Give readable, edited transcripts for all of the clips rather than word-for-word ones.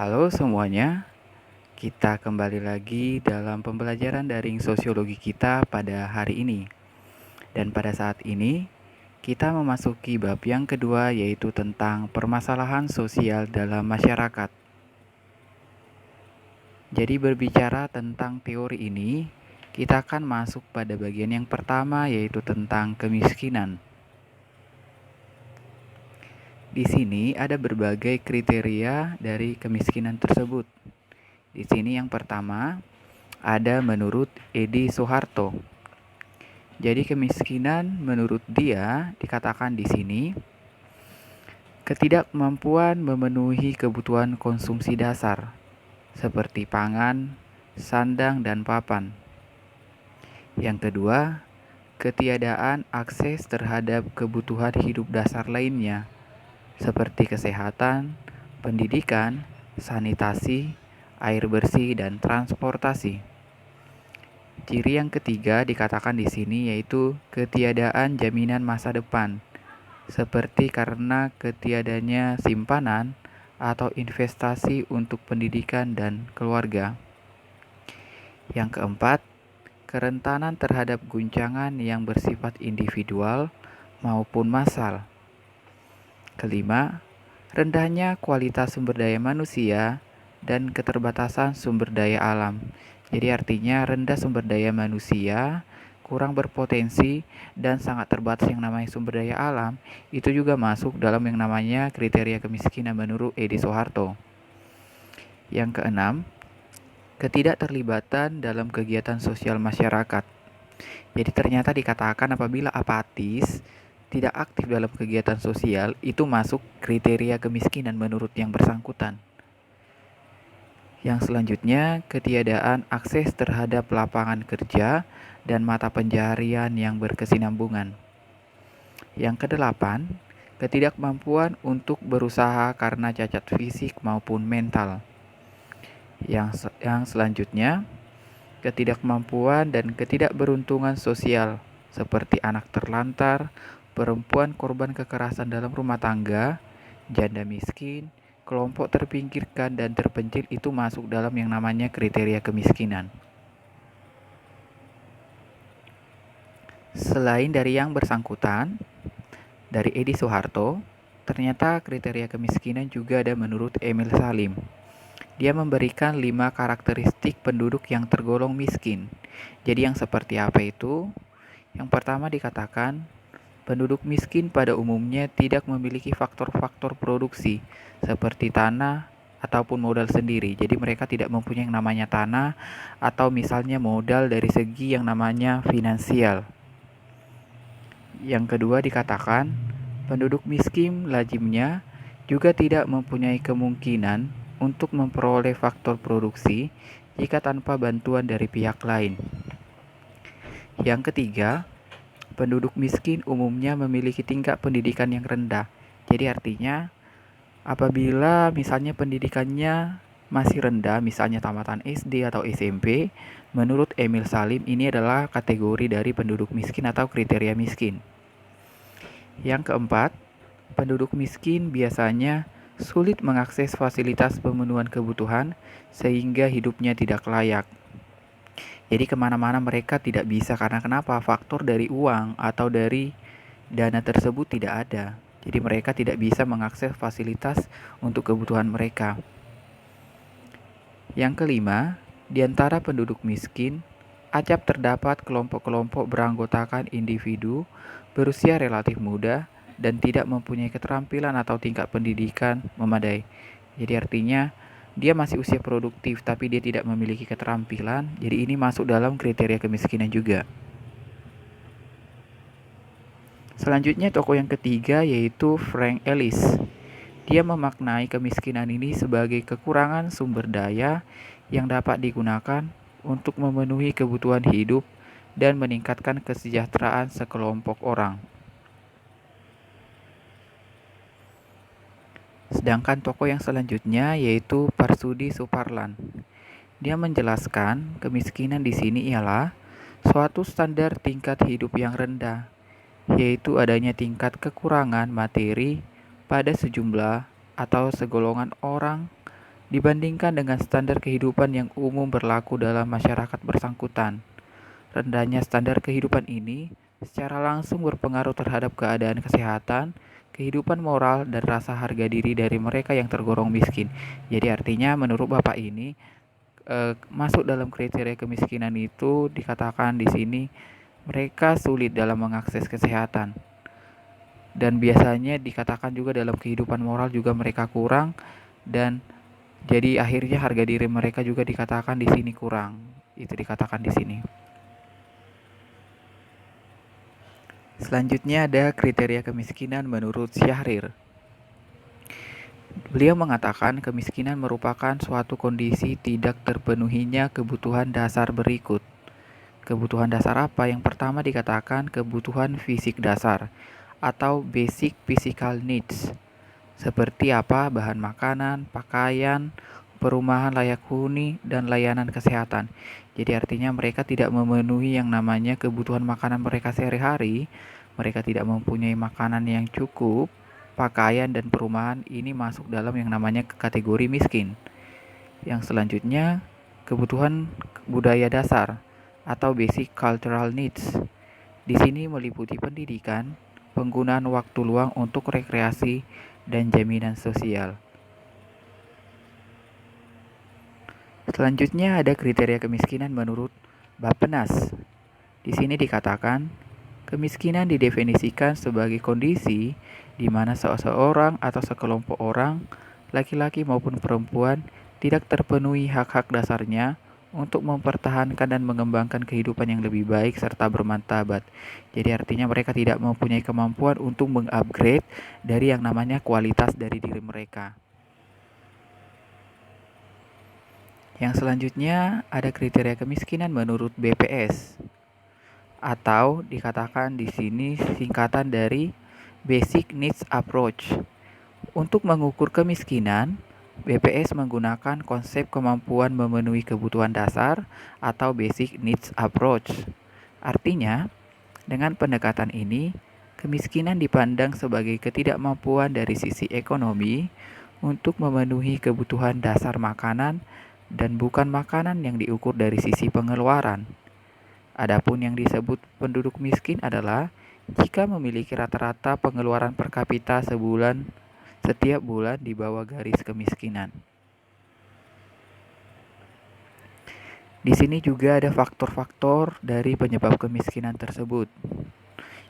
Halo semuanya, kita kembali lagi dalam pembelajaran daring sosiologi kita pada hari ini. Dan pada saat ini, kita memasuki bab yang kedua yaitu tentang permasalahan sosial dalam masyarakat. Jadi berbicara tentang teori ini, kita akan masuk pada bagian yang pertama yaitu tentang kemiskinan. Di sini ada berbagai kriteria dari kemiskinan tersebut. Di sini yang pertama ada menurut Edi Soeharto. Jadi kemiskinan menurut dia dikatakan di sini ketidakmampuan memenuhi kebutuhan konsumsi dasar seperti pangan, sandang, dan papan. Yang kedua, ketiadaan akses terhadap kebutuhan hidup dasar lainnya seperti kesehatan, pendidikan, sanitasi, air bersih, dan transportasi. Ciri yang ketiga dikatakan di sini yaitu ketiadaan jaminan masa depan, seperti karena ketiadanya simpanan atau investasi untuk pendidikan dan keluarga. Yang keempat, kerentanan terhadap guncangan yang bersifat individual maupun massal. Kelima, rendahnya kualitas sumber daya manusia dan keterbatasan sumber daya alam. Jadi artinya rendah sumber daya manusia, kurang berpotensi, dan sangat terbatas yang namanya sumber daya alam, itu juga masuk dalam yang namanya kriteria kemiskinan menurut Edi Soeharto. Yang keenam, ketidakterlibatan dalam kegiatan sosial masyarakat. Jadi ternyata dikatakan apabila apatis, tidak aktif dalam kegiatan sosial, itu masuk kriteria kemiskinan menurut yang bersangkutan. Yang selanjutnya, ketiadaan akses terhadap lapangan kerja dan mata pencaharian yang berkesinambungan. Yang kedelapan, ketidakmampuan untuk berusaha karena cacat fisik maupun mental. Yang selanjutnya, ketidakmampuan dan ketidakberuntungan sosial seperti anak terlantar, perempuan korban kekerasan dalam rumah tangga, janda miskin, kelompok terpinggirkan dan terpencil itu masuk dalam yang namanya kriteria kemiskinan. Selain dari yang bersangkutan, dari Edi Soeharto, ternyata kriteria kemiskinan juga ada menurut Emil Salim. Dia memberikan 5 karakteristik penduduk yang tergolong miskin. Jadi yang seperti apa itu? Yang pertama dikatakan, penduduk miskin pada umumnya tidak memiliki faktor-faktor produksi seperti tanah ataupun modal sendiri. Jadi mereka tidak mempunyai yang namanya tanah atau misalnya modal dari segi yang namanya finansial. Yang kedua dikatakan, penduduk miskin lazimnya juga tidak mempunyai kemungkinan untuk memperoleh faktor produksi jika tanpa bantuan dari pihak lain. Yang ketiga, penduduk miskin umumnya memiliki tingkat pendidikan yang rendah. Jadi artinya apabila misalnya pendidikannya masih rendah, misalnya tamatan SD atau SMP, menurut Emil Salim ini adalah kategori dari penduduk miskin atau kriteria miskin. Yang keempat, penduduk miskin biasanya sulit mengakses fasilitas pemenuhan kebutuhan sehingga hidupnya tidak layak. Jadi kemana-mana mereka tidak bisa karena kenapa? Faktor dari uang atau dari dana tersebut tidak ada. Jadi mereka tidak bisa mengakses fasilitas untuk kebutuhan mereka. Yang kelima, di antara penduduk miskin, acap terdapat kelompok-kelompok beranggotakan individu berusia relatif muda dan tidak mempunyai keterampilan atau tingkat pendidikan memadai. Jadi artinya dia masih usia produktif tapi dia tidak memiliki keterampilan. Jadi ini masuk dalam kriteria kemiskinan juga. Selanjutnya tokoh yang ketiga yaitu Frank Ellis. Dia memaknai kemiskinan ini sebagai kekurangan sumber daya yang dapat digunakan untuk memenuhi kebutuhan hidup dan meningkatkan kesejahteraan sekelompok orang. Sedangkan tokoh yang selanjutnya yaitu Parsudi Suparlan. Dia menjelaskan kemiskinan di sini ialah suatu standar tingkat hidup yang rendah, yaitu adanya tingkat kekurangan materi pada sejumlah atau segolongan orang dibandingkan dengan standar kehidupan yang umum berlaku dalam masyarakat bersangkutan. Rendahnya standar kehidupan ini secara langsung berpengaruh terhadap keadaan kesehatan, kehidupan moral, dan rasa harga diri dari mereka yang tergolong miskin. Jadi artinya menurut Bapak ini masuk dalam kriteria kemiskinan itu dikatakan di sini mereka sulit dalam mengakses kesehatan. Dan biasanya dikatakan juga dalam kehidupan moral juga mereka kurang, dan jadi akhirnya harga diri mereka juga dikatakan di sini kurang. Itu dikatakan di sini. Selanjutnya ada kriteria kemiskinan menurut Syahrir. Beliau mengatakan kemiskinan merupakan suatu kondisi tidak terpenuhinya kebutuhan dasar berikut. Kebutuhan dasar apa? Yang pertama dikatakan kebutuhan fisik dasar atau basic physical needs. Seperti apa? Bahan makanan, pakaian, perumahan layak huni, dan layanan kesehatan. Jadi artinya mereka tidak memenuhi yang namanya kebutuhan makanan mereka sehari-hari. Mereka tidak mempunyai makanan yang cukup, pakaian, dan perumahan. Ini masuk dalam yang namanya kategori miskin. Yang selanjutnya, kebutuhan budaya dasar atau basic cultural needs. Di sini meliputi pendidikan, penggunaan waktu luang untuk rekreasi, dan jaminan sosial. Selanjutnya ada kriteria kemiskinan menurut Bappenas. Di sini dikatakan, kemiskinan didefinisikan sebagai kondisi di mana seseorang atau sekelompok orang, laki-laki maupun perempuan, tidak terpenuhi hak-hak dasarnya untuk mempertahankan dan mengembangkan kehidupan yang lebih baik serta bermartabat. Jadi artinya mereka tidak mempunyai kemampuan untuk mengupgrade dari yang namanya kualitas dari diri mereka. Yang selanjutnya ada kriteria kemiskinan menurut BPS, atau dikatakan di sini singkatan dari Basic Needs Approach. Untuk mengukur kemiskinan, BPS menggunakan konsep kemampuan memenuhi kebutuhan dasar atau Basic Needs Approach. Artinya, dengan pendekatan ini, kemiskinan dipandang sebagai ketidakmampuan dari sisi ekonomi untuk memenuhi kebutuhan dasar makanan dan bukan makanan yang diukur dari sisi pengeluaran. Adapun yang disebut penduduk miskin adalah jika memiliki rata-rata pengeluaran per kapita setiap bulan di bawah garis kemiskinan. Di sini juga ada faktor-faktor dari penyebab kemiskinan tersebut.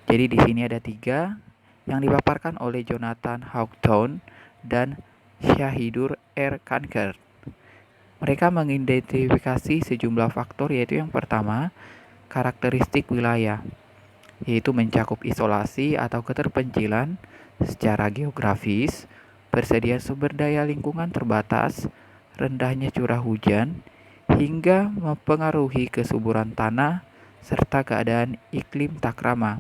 Jadi di sini ada 3 yang dipaparkan oleh Jonathan Hawthorne dan Shahidur R. Kankert. Mereka mengidentifikasi sejumlah faktor, yaitu yang pertama, karakteristik wilayah, yaitu mencakup isolasi atau keterpencilan secara geografis, persediaan sumber daya lingkungan terbatas, rendahnya curah hujan, hingga mempengaruhi kesuburan tanah serta keadaan iklim tak ramah.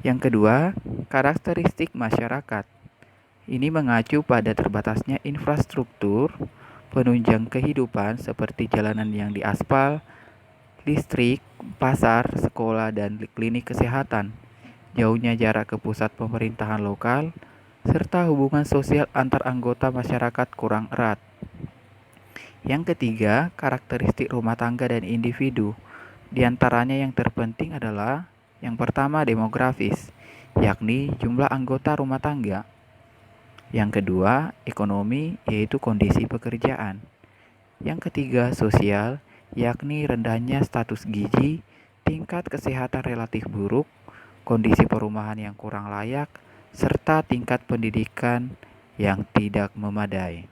Yang kedua, karakteristik masyarakat. Ini mengacu pada terbatasnya infrastruktur penunjang kehidupan seperti jalanan yang diaspal, listrik, pasar, sekolah, dan klinik kesehatan, jauhnya jarak ke pusat pemerintahan lokal, serta hubungan sosial antar anggota masyarakat kurang erat. Yang ketiga, karakteristik rumah tangga dan individu. Di antaranya yang terpenting adalah yang pertama demografis, yakni jumlah anggota rumah tangga. Yang kedua, ekonomi, yaitu kondisi pekerjaan. Yang ketiga, sosial, yakni rendahnya status gizi, tingkat kesehatan relatif buruk, kondisi perumahan yang kurang layak, serta tingkat pendidikan yang tidak memadai.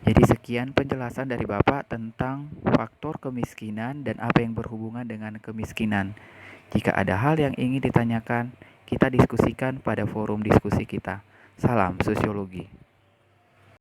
Jadi sekian penjelasan dari Bapak tentang faktor kemiskinan dan apa yang berhubungan dengan kemiskinan. Jika ada hal yang ingin ditanyakan, kita diskusikan pada forum diskusi kita. Salam sosiologi.